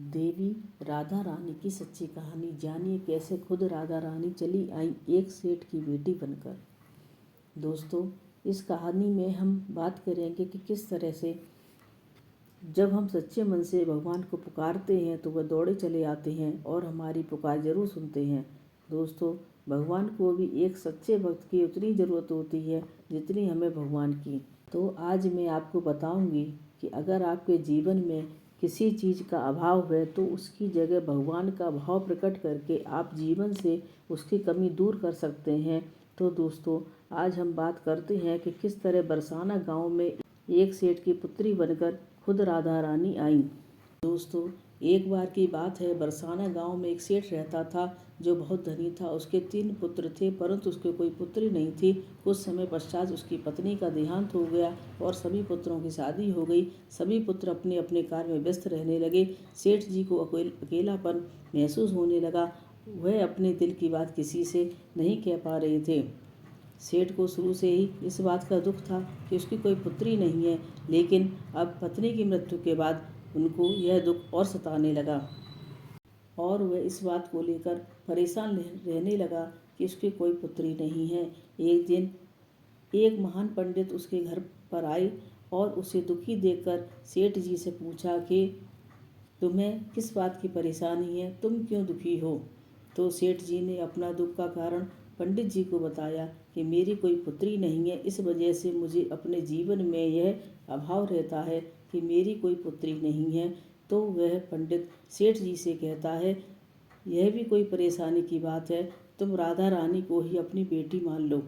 देवी राधा रानी की सच्ची कहानी जानिए कैसे खुद राधा रानी चली आई एक सेठ की बेटी बनकर। दोस्तों, इस कहानी में हम बात करेंगे कि किस तरह से जब हम सच्चे मन से भगवान को पुकारते हैं तो वह दौड़े चले आते हैं और हमारी पुकार जरूर सुनते हैं। दोस्तों, भगवान को भी एक सच्चे भक्त की उतनी ज़रूरत होती है जितनी हमें भगवान की। तो आज मैं आपको बताऊंगी कि अगर आपके जीवन में किसी चीज़ का अभाव है तो उसकी जगह भगवान का भाव प्रकट करके आप जीवन से उसकी कमी दूर कर सकते हैं। तो दोस्तों, आज हम बात करते हैं कि किस तरह बरसाना गांव में एक सेठ की पुत्री बनकर खुद राधा रानी आई। दोस्तों, एक बार की बात है, बरसाना गांव में एक सेठ रहता था जो बहुत धनी था। उसके 3 पुत्र थे परंतु उसके कोई पुत्री नहीं थी। कुछ समय पश्चात उसकी पत्नी का देहांत हो गया और सभी पुत्रों की शादी हो गई। सभी पुत्र अपने अपने कार्य में व्यस्त रहने लगे। सेठ जी को अकेलापन महसूस होने लगा। वह अपने दिल की बात किसी से नहीं कह पा रहे थे। सेठ को शुरू से ही इस बात का दुख था कि उसकी कोई पुत्री नहीं है, लेकिन अब पत्नी की मृत्यु के बाद उनको यह दुख और सताने लगा और वह इस बात को लेकर परेशान रहने लगा कि उसकी कोई पुत्री नहीं है। एक दिन एक महान पंडित उसके घर पर आए और उसे दुखी देखकर सेठ जी से पूछा कि तुम्हें किस बात की परेशानी है, तुम क्यों दुखी हो। तो सेठ जी ने अपना दुख का कारण पंडित जी को बताया कि मेरी कोई पुत्री नहीं है, इस वजह से मुझे अपने जीवन में यह अभाव रहता है कि मेरी कोई पुत्री नहीं है। तो वह पंडित सेठ जी से कहता है, यह भी कोई परेशानी की बात है, तुम राधा रानी को ही अपनी बेटी मान लो।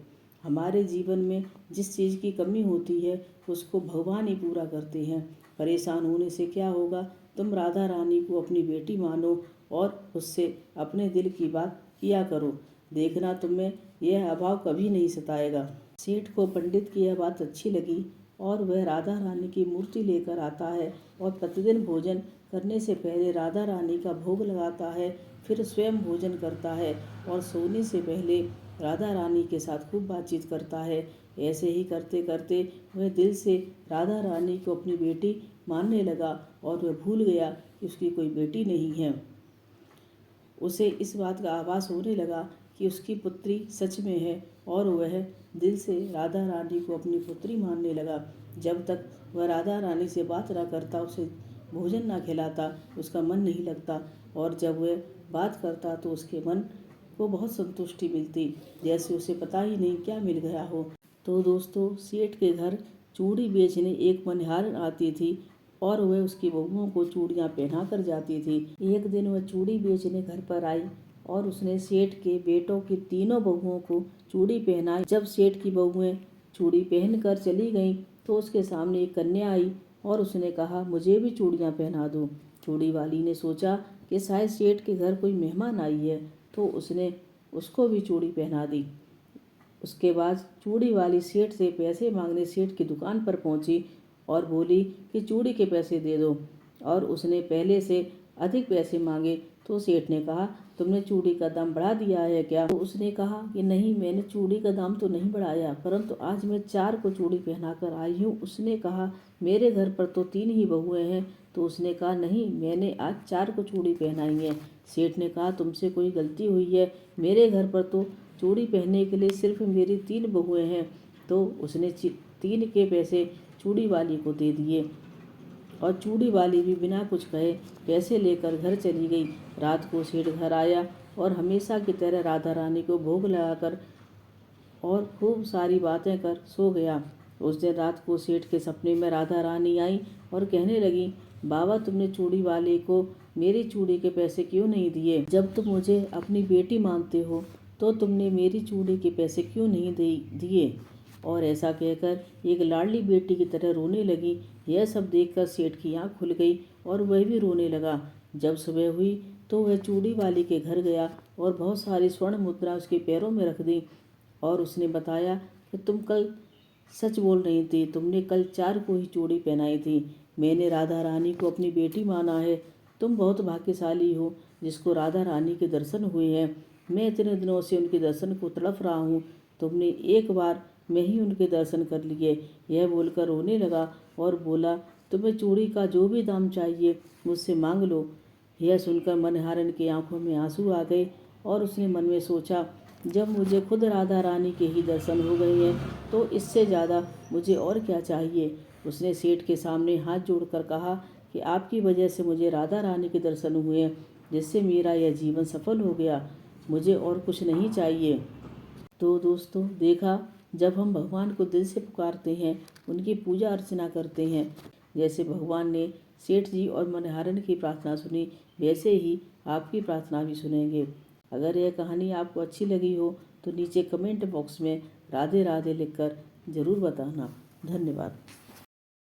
हमारे जीवन में जिस चीज़ की कमी होती है उसको भगवान ही पूरा करते हैं। परेशान होने से क्या होगा, तुम राधा रानी को अपनी बेटी मानो और उससे अपने दिल की बात किया करो, देखना तुम्हें यह अभाव कभी नहीं सताएगा। सेठ को पंडित की यह बात अच्छी लगी और वह राधा रानी की मूर्ति लेकर आता है और प्रतिदिन भोजन करने से पहले राधा रानी का भोग लगाता है, फिर स्वयं भोजन करता है और सोने से पहले राधा रानी के साथ खूब बातचीत करता है। ऐसे ही करते करते वह दिल से राधा रानी को अपनी बेटी मानने लगा और वह भूल गया कि उसकी कोई बेटी नहीं है। उसे इस बात का आभास होने लगा कि उसकी पुत्री सच में है और वह दिल से राधा रानी को अपनी पुत्री मानने लगा। जब तक वह राधा रानी से बात ना करता, उसे भोजन ना खिलाता, उसका मन नहीं लगता और जब वह बात करता तो उसके मन को बहुत संतुष्टि मिलती, जैसे उसे पता ही नहीं क्या मिल गया हो। तो दोस्तों, सेठ के घर चूड़ी बेचने एक मनिहार आती थी और वह उसकी बहुओं को चूड़ियाँ पहना कर जाती थी। एक दिन वह चूड़ी बेचने घर पर आई और उसने सेठ के बेटों की तीनों बहुओं को चूड़ी पहनाई। जब सेठ की बहुएं चूड़ी पहनकर चली गईं तो उसके सामने एक कन्या आई और उसने कहा, मुझे भी चूड़ियाँ पहना दो। चूड़ी वाली ने सोचा कि शायद सेठ के घर कोई मेहमान आई है, तो उसने उसको भी चूड़ी पहना दी। उसके बाद चूड़ी वाली सेठ से पैसे मांगने सेठ की दुकान पर पहुंची और बोली कि चूड़ी के पैसे दे दो, और उसने पहले से अधिक पैसे मांगे। तो सेठ ने कहा, तुमने चूड़ी का दाम बढ़ा दिया है क्या। तो उसने कहा कि नहीं, मैंने चूड़ी का दाम तो नहीं बढ़ाया, परंतु आज मैं 4 को चूड़ी पहना कर आई हूँ। उसने कहा, मेरे घर पर तो 3 ही बहुएं हैं। तो उसने कहा, नहीं, मैंने आज 4 को चूड़ी पहनाई है। सेठ ने कहा, तुमसे कोई गलती हुई है, मेरे घर पर तो चूड़ी पहनने के लिए सिर्फ मेरी 3 बहुएं हैं। तो उसने 3 के पैसे चूड़ी वाली को दे दिए और चूड़ी वाली भी बिना कुछ कहे पैसे लेकर घर चली गई। रात को सेठ घर आया और हमेशा की तरह राधा रानी को भोग लगाकर और खूब सारी बातें कर सो गया। उस दिन रात को सेठ के सपने में राधा रानी आई और कहने लगी, बाबा, तुमने चूड़ी वाले को मेरी चूड़ी के पैसे क्यों नहीं दिए। जब तुम मुझे अपनी बेटी मानते हो तो तुमने मेरी चूड़ी के पैसे क्यों नहीं दिए। और ऐसा कहकर एक लाडली बेटी की तरह रोने लगी। यह सब देखकर सेठ की आँख खुल गई और वह भी रोने लगा। जब सुबह हुई तो वह चूड़ी वाली के घर गया और बहुत सारी स्वर्ण मुद्रा उसके पैरों में रख दी और उसने बताया कि तुम कल सच बोल रही थी, तुमने कल 4 को ही चूड़ी पहनाई थी। मैंने राधा रानी को अपनी बेटी माना है। तुम बहुत भाग्यशाली हो जिसको राधा रानी के दर्शन हुए हैं। मैं इतने दिनों से उनके दर्शन को तड़प रहा हूँ, तुमने एक बार में ही उनके दर्शन कर लिए। यह बोलकर रोने लगा और बोला, तुम्हें चूड़ी का जो भी दाम चाहिए मुझसे मांग लो, यह सुनकर मनहारन की आंखों में आंसू आ गए और उसने मन में सोचा, जब मुझे खुद राधा रानी के ही दर्शन हो गए हैं तो इससे ज़्यादा मुझे और क्या चाहिए। उसने सेठ के सामने हाथ जोड़कर कहा कि आपकी वजह से मुझे राधा रानी के दर्शन हुए, जिससे मेरा यह जीवन सफल हो गया। मुझे और कुछ नहीं चाहिए। तो दोस्तों, देखा, जब हम भगवान को दिल से पुकारते हैं, उनकी पूजा अर्चना करते हैं, जैसे भगवान ने सेठ जी और मनहारन की प्रार्थना सुनी, वैसे ही आपकी प्रार्थना भी सुनेंगे। अगर यह कहानी आपको अच्छी लगी हो तो नीचे कमेंट बॉक्स में राधे राधे लिखकर ज़रूर बताना। धन्यवाद।